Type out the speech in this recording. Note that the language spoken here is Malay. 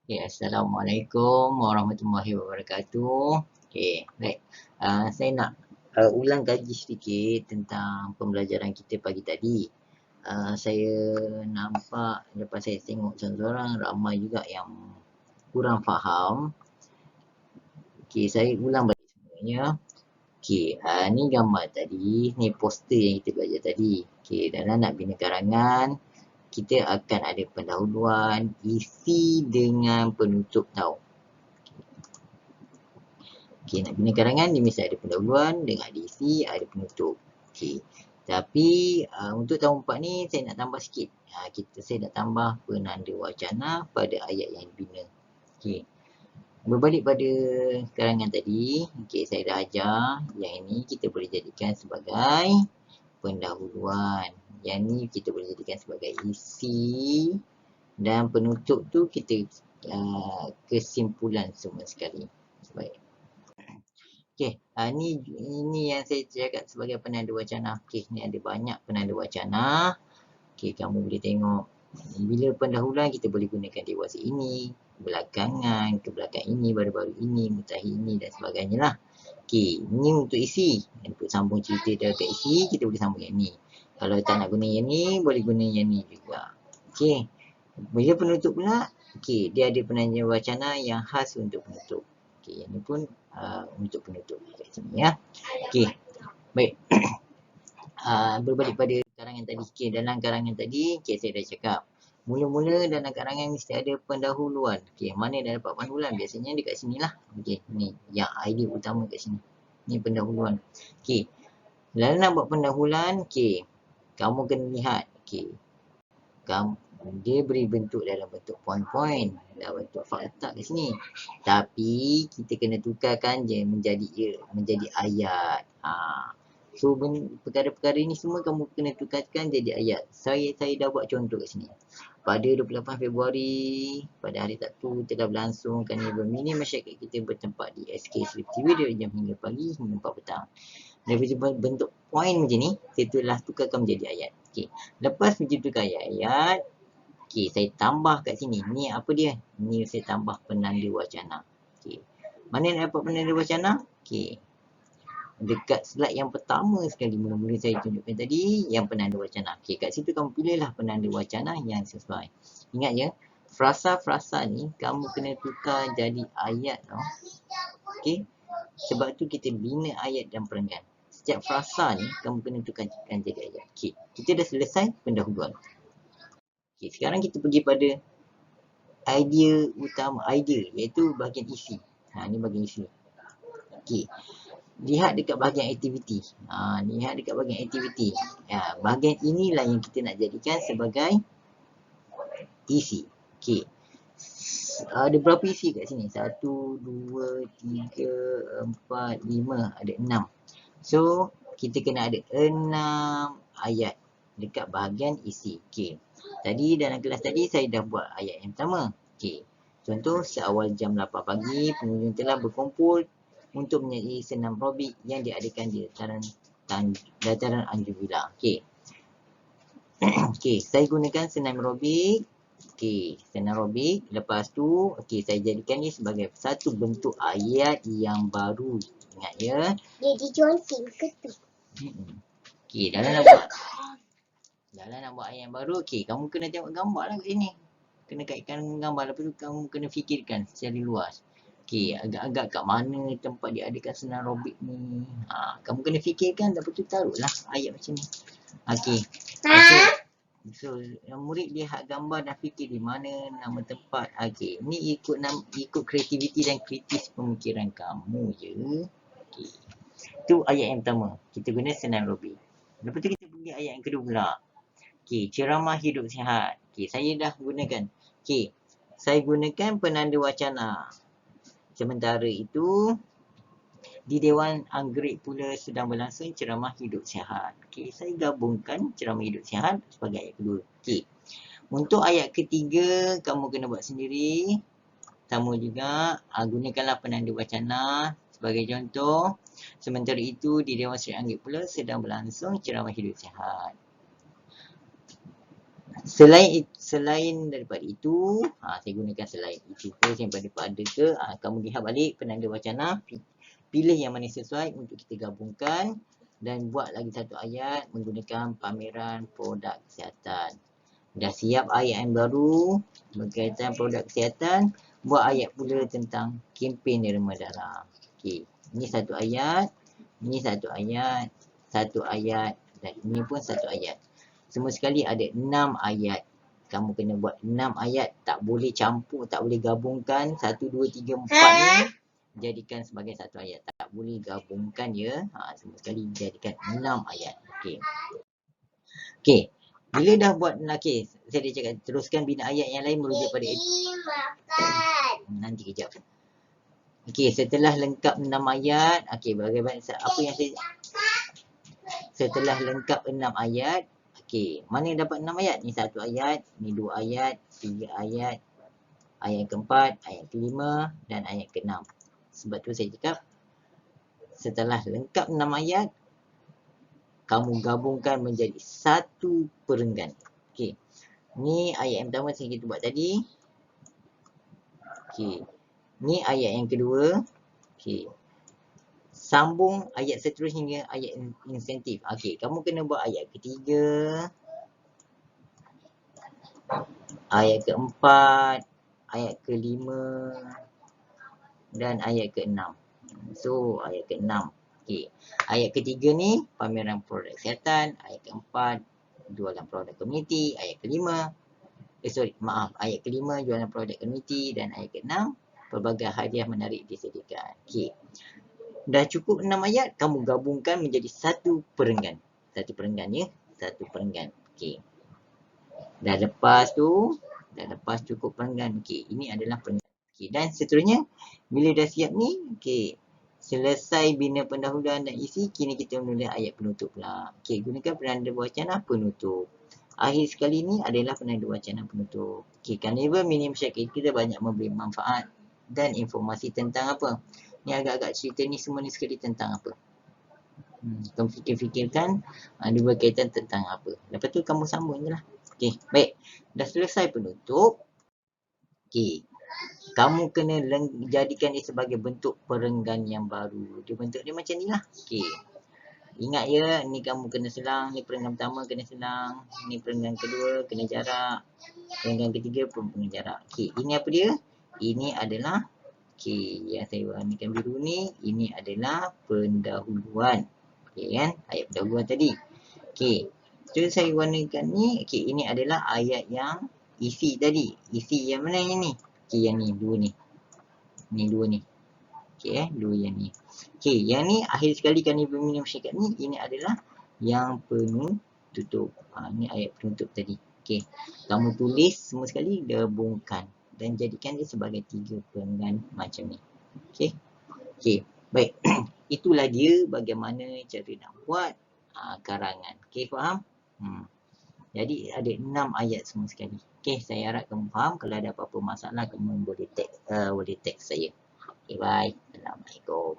Assalamualaikum warahmatullahi wabarakatuh. Baik. Saya nak ulang kaji sedikit tentang pembelajaran kita pagi tadi. Saya nampak lepas saya tengok seorang-seorang ramai juga yang kurang faham. Saya ulang balik sebenarnya. Ni gambar tadi, ni poster yang kita belajar tadi. Dalam nak bina karangan, kita akan ada pendahuluan, isi dengan penutup tau. Nak bina karangan dia mesti ada pendahuluan dengan ada isi, ada penutup. Tapi untuk tahun 4 ni saya nak tambah sikit. Saya nak tambah penanda wacana pada ayat yang dibina. Berbalik pada karangan tadi, saya dah ajar yang ini kita boleh jadikan sebagai pendahuluan. Yang ni kita boleh jadikan sebagai isi dan penutup tu kita kesimpulan semua sekali. Baik. Ini yang saya cakap sebagai penanda wacana. Ni ada banyak penanda wacana. Kamu boleh tengok. Bila pendahuluan kita boleh gunakan dewasa ini, belakangan, ke belakang ini, baru-baru ini, mutakhir ini dan sebagainya lah. Ini untuk isi. Untuk sambung cerita dekat isi, kita boleh sambung yang ni. Kalau tak nak guna yang ni, boleh guna yang ni juga. Bila penutup pula, dia ada penanda wacana yang khas untuk penutup. Yang ni pun untuk penutup kat sini ya. Baik. Berbalik pada karangan tadi. Dalam karangan tadi, saya dah cakap. Mula-mula dalam karangan mesti ada pendahuluan. Mana dah dapat pendahuluan? Biasanya dekat sini lah. Ni yang idea utama kat sini. Ni pendahuluan. Lalu nak buat pendahuluan, kamu kena lihat. Dia beri bentuk dalam bentuk poin-poin, dalam bentuk fakta kat sini. Tapi kita kena tukarkan je menjadi ayat. So perkara-perkara ni semua kamu kena tukarkan jadi ayat. Saya dah buat contoh kat sini. Pada 28 Februari, pada hari Sabtu telah berlangsung karnival mini masyarakat kita bertempat di SK Sleep TV dari jam hingga pagi hingga 4 petang. Daripada bentuk poin macam ni, saya telah tukarkan menjadi ayat. Lepas tukar ayat, saya tambah kat sini. Ni apa dia? Ni saya tambah penanda wacana. Mana nak dapat penanda wacana? Dekat slide yang pertama sekali mula-mula saya tunjukkan tadi, yang penanda wacana. Kat situ kamu pilihlah penanda wacana yang sesuai. Ingat ya, frasa-frasa ni kamu kena tukar jadi ayat tau. Sebab tu kita bina ayat dan perenggan. Setiap frasa ni kamu kena tukarkan jadi ayat. Kita dah selesai pendahuluan. Sekarang kita pergi pada idea utama, iaitu bahagian isi. Ni bahagian isi. Lihat dekat bahagian aktiviti. Bahagian inilah yang kita nak jadikan sebagai isi. Ada berapa isi kat sini? 1, 2, 3, 4, 5. Ada 6. So, kita kena ada 6 ayat dekat bahagian isi. Tadi dalam kelas tadi saya dah buat ayat yang pertama. Contoh, seawal jam 8 pagi, pengunjung telah berkumpul untuk menyertai senam aerobik yang diadakan di dataran Anjung Villa. Saya gunakan senam aerobik. Senam aerobik. Lepas tu, saya jadikan ni sebagai satu bentuk ayat yang baru. Ingat ya. Jadi Johnson ke tu? Dalam nak buat ayat yang baru, kamu kena tengok gambar lah kat sini. Kena kaitkan gambar. Lepas tu kamu kena fikirkan secara luas. Agak-agak kat mana tempat dia adakan senam aerobik ni. Kamu kena fikirkan, lepas tu taruhlah ayat macam ni. So, murid lihat gambar dan fikir di mana nama tempat. Ni ikut kreativiti dan kritis pemikiran kamu je. Itu ayat yang pertama. Kita guna senam aerobik. Lepas tu kita pergi ayat yang kedua pula. Ceramah hidup sihat. Saya dah gunakan. Saya gunakan penanda wacana. Sementara itu, di Dewan Anggerik pula sedang berlangsung ceramah hidup sihat. Saya gabungkan ceramah hidup sihat sebagai ayat kedua. Untuk ayat ketiga, kamu kena buat sendiri. Sama juga, gunakanlah penanda wacana. Sebagai contoh, sementara itu, di Dewan Seri Anggerik pula sedang berlangsung ceramah hidup sihat. Selain daripada itu, saya gunakan selain itu ke, daripada ke, kamu lihat balik penanda wacana, pilih yang mana sesuai untuk kita gabungkan dan buat lagi satu ayat menggunakan pameran produk kesihatan. Dah siap ayat yang baru berkaitan produk kesihatan, buat ayat pula tentang kempen derma darah. Okey, ini satu ayat, ini satu ayat, dan ini pun satu ayat. Semua sekali ada 6 ayat. Kamu kena buat 6 ayat. Tak boleh campur, tak boleh gabungkan 1, 2, 3, 4 ni jadikan sebagai satu ayat. Tak boleh gabungkan ya. Semua sekali jadikan 6 ayat. Okey. Okey. Bila dah buat, okey, saya dah cakap teruskan bina ayat yang lain merujuk pada nanti kejap. Okey, setelah lengkap 6 ayat, okey, bagaimana apa yang saya setelah lengkap 6 ayat, okey, mana dapat 6 ayat? Ni 1 ayat, ni 2 ayat, 3 ayat, ayat keempat, ayat kelima dan ayat keenam. Sebab tu saya cakap setelah lengkap 6 ayat, kamu gabungkan menjadi satu perenggan. Okey. Ni ayat yang pertama yang kita buat tadi. Okey. Ni ayat yang kedua. Okey. Sambung ayat seterusnya hingga ayat insentif. Okey, kamu kena buat ayat ketiga, ayat keempat, ayat kelima dan ayat keenam. So, ayat keenam. Okey. Ayat ketiga ni pameran produk kesihatan, ayat keempat jualan produk komuniti, ayat kelima ayat kelima jualan produk komuniti dan ayat keenam pelbagai hadiah menarik disediakan. Okey. Dah cukup 6 ayat, kamu gabungkan menjadi satu perenggan. Satu perenggan ya, satu perenggan. Okey. Dah lepas cukup perenggan. Okey, ini adalah perenggan. Okey, dan seterusnya bila dah siap ni, okey, selesai bina pendahuluan dan isi, kini kita menulis ayat penutup pula. Okey, gunakan penanda wacana penutup. Akhir sekali ni adalah penanda wacana penutup. Okey, Carnival Mini Masyarakat kita banyak memberi manfaat dan informasi tentang apa? Ni agak-agak cerita ni semua ni sekali tentang apa? Kamu fikir-fikirkan dia berkaitan tentang apa. Lepas tu kamu sambung je lah. Okey, baik. Dah selesai penutup. Okey. Kamu kena jadikan dia sebagai bentuk perenggan yang baru. Dia bentuk dia macam ni lah. Okey. Ingat ya, ni kamu kena selang, ni perenggan pertama kena selang, ni perenggan kedua kena jarak, perenggan ketiga pun kena jarak. Okey, ini apa dia? Ini adalah, okey, yang saya warnakan biru ni, ini adalah pendahuluan. Okey kan? Ayat pendahuluan tadi. Okey. So saya warnakan ni, okey, ini adalah ayat yang isi tadi. Isi yang mana yang ni? Okey, yang ni, dua ni. Ni dua ni. Okey, dua yang ni. Okey, yang ni akhir sekali Carnival Mini Masyarakat ni, ini adalah yang penutup. Ni ayat penutup tadi. Okey, kamu tulis semua sekali, gabungkan dan jadikan dia sebagai 3 perenggan macam ni. Okey. Okey, baik. Itulah dia bagaimana cara nak buat karangan. Okey, faham? Jadi ada 6 ayat semua sekali. Okey, saya harap kamu faham. Kalau ada apa-apa masalah, kamu boleh tag saya. Okay, bye. Assalamualaikum.